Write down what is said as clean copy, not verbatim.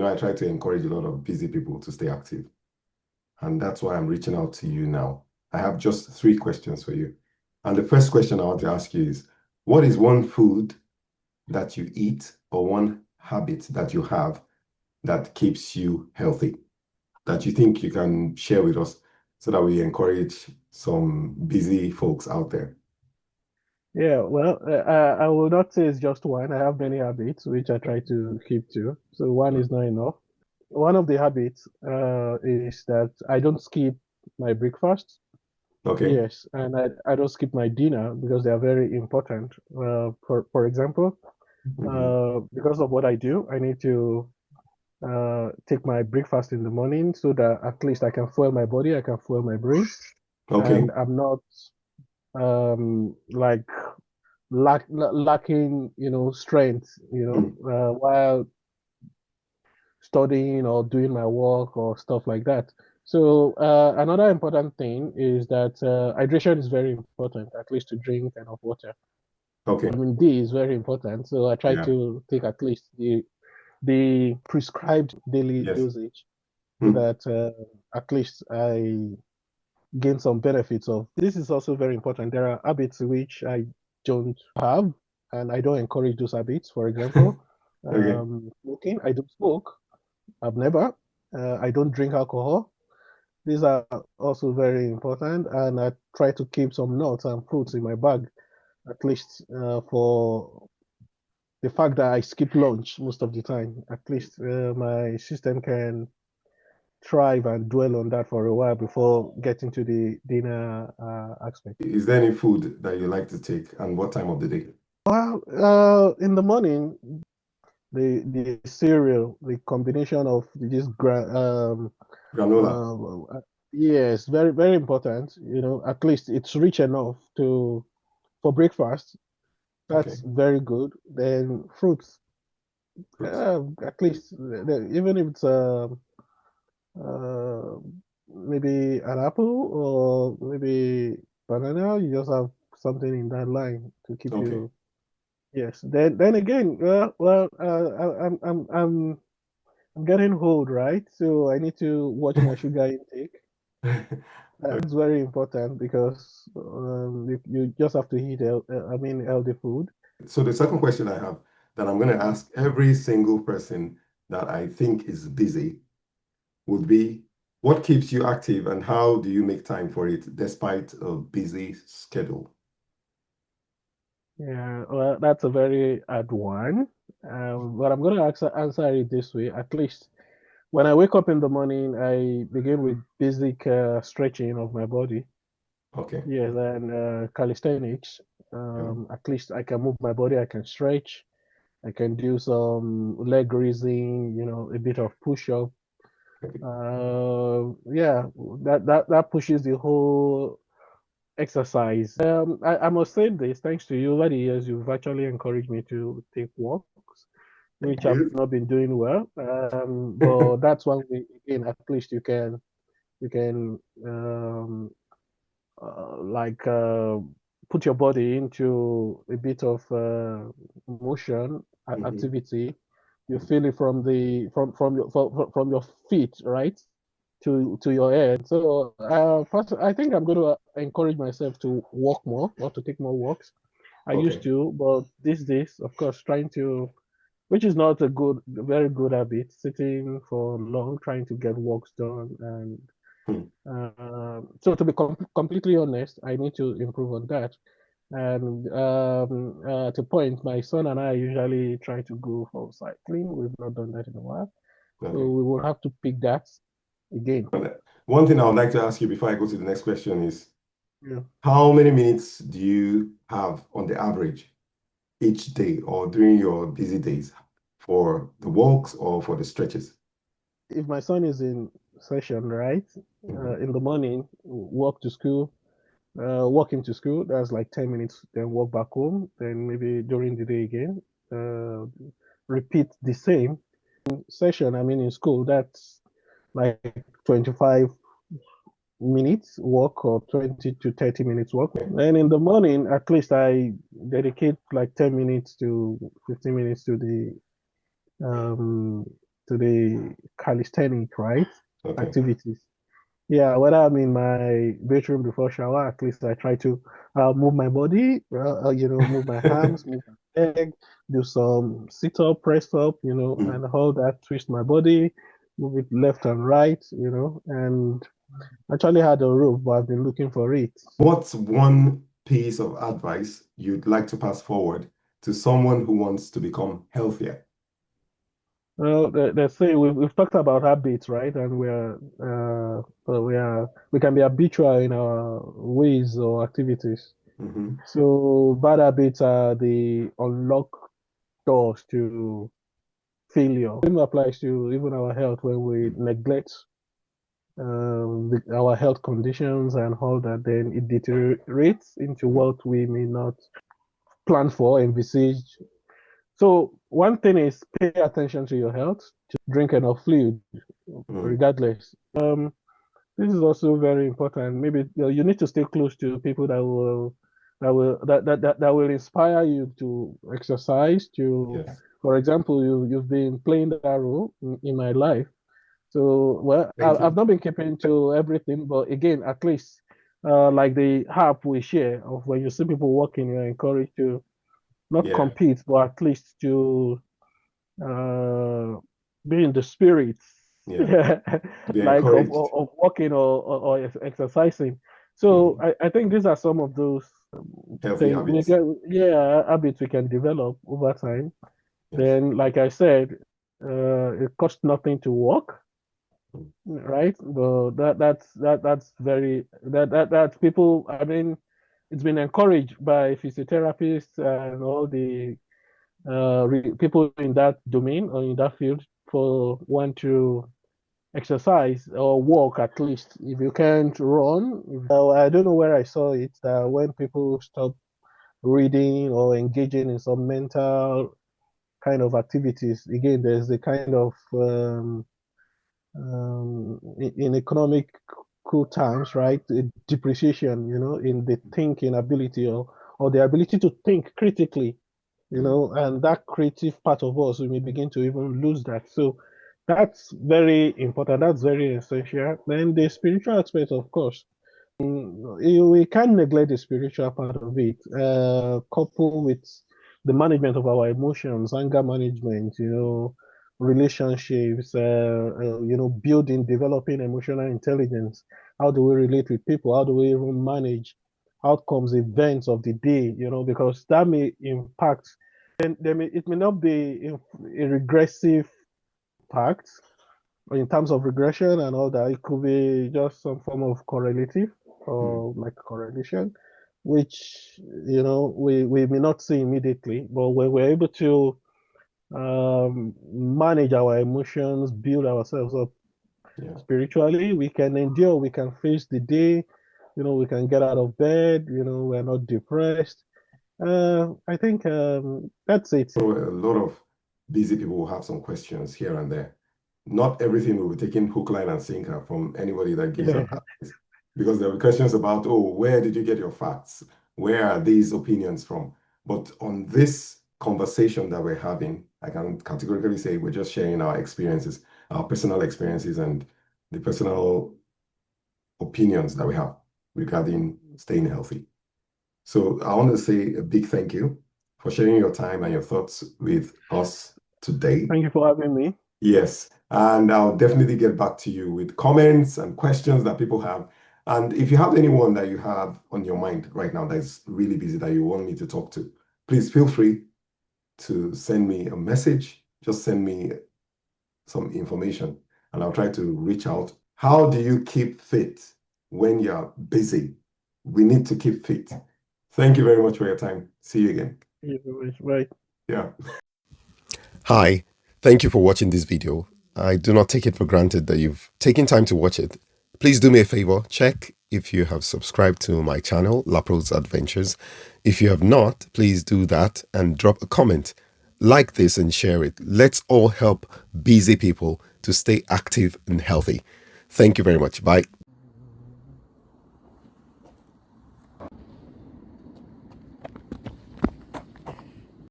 I try to encourage a lot of busy people to stay active. And that's why I'm reaching out to you now. I have just three questions for you. And the first question I want to ask you is, what is one food that you eat or one habit that you have that keeps you healthy, that you think you can share with us so that we encourage some busy folks out there? Yeah, well, I will not say it's just one. I have many habits which I try to keep to. So one is not enough. One of the habits is that I don't skip my breakfast. Okay. Yes, and I don't skip my dinner because they are very important. For example, Mhm. because of what I do, I need to take my breakfast in the morning so that at least I can fuel my body, I can fuel my brain, Okay. and I'm not like lacking, strength, Mm. while studying or doing my work or stuff like that. So another important thing is that hydration is very important, at least to drink enough water. Okay. Vitamin D is very important. So I try Yeah. to take at least the prescribed daily Yes. dosage so Mm. that at least I gain some benefits of. This is also very important. There are habits which I don't have, and I don't encourage those habits. For example, Okay. smoking. I don't smoke. I've never. I don't drink alcohol. These are also very important, and I try to keep some nuts and fruits in my bag, at least for the fact that I skip lunch most of the time. At least my system can thrive and dwell on that for a while before getting to the dinner aspect. Is there any food that you like to take and what time of the day? Well, in the morning, the cereal, the combination of this Granola. yes, very very important. At least it's rich enough to for breakfast. Okay. That's very good. Then fruits, Fruits. at least even if it's uh, maybe an apple or maybe banana, you just have something in that line to keep Okay. you. Yes. Then again, I'm getting old, right? So I need to watch my sugar intake. That's very important because you just have to eat, I mean, healthy food. So the second question I have that I'm going to ask every single person that I think is busy would be, what keeps you active and how do you make time for it despite a busy schedule? Yeah, well, that's a very hard one. But I'm going to answer it this way. At least when I wake up in the morning, I begin with basic stretching of my body. Okay. Yes, and calisthenics. Yeah. At least I can move my body, I can stretch, I can do some leg raising, a bit of push up. Okay. Yeah, that pushes the whole exercise. I must say this, thanks to you over the years, you've actually encouraged me to take walks, which I've Good. not been doing well. But that's one way, again, at least you can like put your body into a bit of motion Mhm. activity. You feel it from your feet, right, to your head. So first, I think I'm going to encourage myself to walk more or to take more walks. I used Okay. to, but these days, of course, trying to, which is not a very good habit, sitting for long, trying to get walks done. And Hmm. so, to be completely honest, I need to improve on that. And to point, my son and I usually try to go for cycling. We've not done that in a while, so Okay. we will have to pick that again. One thing I would like to ask you before I go to the next question is, Yeah. how many minutes do you have on the average each day or during your busy days for the walks or for the stretches? If my son is in session, right, Mhm. in the morning, walk to school, walk into school, that's like 10 minutes, then walk back home, then maybe during the day again, uh, repeat the same session. I mean, in school, that's like 25 minutes walk or 20 to 30 minutes walk. Okay. And in the morning, at least I dedicate like 10 minutes to 15 minutes to the um, to the calisthenic, right? Okay. Activities. Yeah, when I'm in my bedroom before shower, at least I try to move my body, move my arms, move my leg, do some sit up, press up, Mm. and all that, twist my body, move it left and right, and actually had a rope, but I've been looking for it. What's one piece of advice you'd like to pass forward to someone who wants to become healthier? Well, let's say we've talked about habits, right? And we can be habitual in our ways or activities. Hmm. So bad habits are the unlocked doors to failure. Same applies to even our health when we neglect our health conditions and all that, then it deteriorates into what we may not plan for, envisage. So one thing is pay attention to your health, to drink enough fluid, Mm. regardless. This is also very important. Maybe you need to stay close to people that will inspire you to exercise. Yes. For example, you've been playing that role in my life. So, well, Thank I've you. not been keeping to everything, but again, at least like the app we share of when you see people walking, you're encouraged to not Yeah. compete, but at least to uh, be in the spirit, Yeah. To be like encouraged. of walking or exercising. So Hmm. I think these are some of those Healthy things habits. yeah, habits we can develop over time. Yes. Then, like I said, it costs nothing to walk, Mm. right? But that's very that people. I mean, it's been encouraged by physiotherapists and all the people in that domain or in that field for one to exercise or walk at least. If you can't run, I don't know where I saw it that when people stop reading or engaging in some mental kind of activities, again, there's a kind of in economic cool terms, right? A depreciation, in the thinking ability or the ability to think critically, Mm. and that creative part of us, we may begin to even lose that. So that's very important. That's very essential. Then the spiritual aspect, of course, we can't neglect the spiritual part of it, coupled with the management of our emotions, anger management, relationships, building, developing emotional intelligence. How do we relate with people? How do we even manage outcomes, events of the day, because that may impact, then it may not be a regressive impact in terms of regression and all that. It could be just some form of correlative Mm. or like correlation, which we may not see immediately, but when we're able to manage our emotions, build ourselves up Yeah. spiritually, we can endure, we can face the day, we can get out of bed, we're not depressed. I think that's it. So a lot of busy people will have some questions here and there. Not everything will be taken hook, line, and sinker from anybody that gives Yeah. advice, because there will be questions about, oh, where did you get your facts? Where are these opinions from? But on this conversation that we're having, I can categorically say we're just sharing our experiences, our personal experiences, and the personal opinions that we have regarding staying healthy. So I want to say a big thank you for sharing your time and your thoughts with us today. Thank you for having me. Yes, and I'll definitely get back to you with comments and questions that people have. And if you have anyone that you have on your mind right now that is really busy that you want me to talk to, please feel free to send me a message. Just send me some information and I'll try to reach out. How do you keep fit when you're busy? We need to keep fit. Thank you very much for your time. See you again. Thank you very much. Bye. Yeah. Hi, thank you for watching this video. I do not take it for granted that you've taken time to watch it. Please do me a favor, check if you have subscribed to my channel, Laprowtz Adventures. If you have not, please do that and drop a comment. Like this and share it. Let's all help busy people to stay active and healthy. Thank you very much. Bye.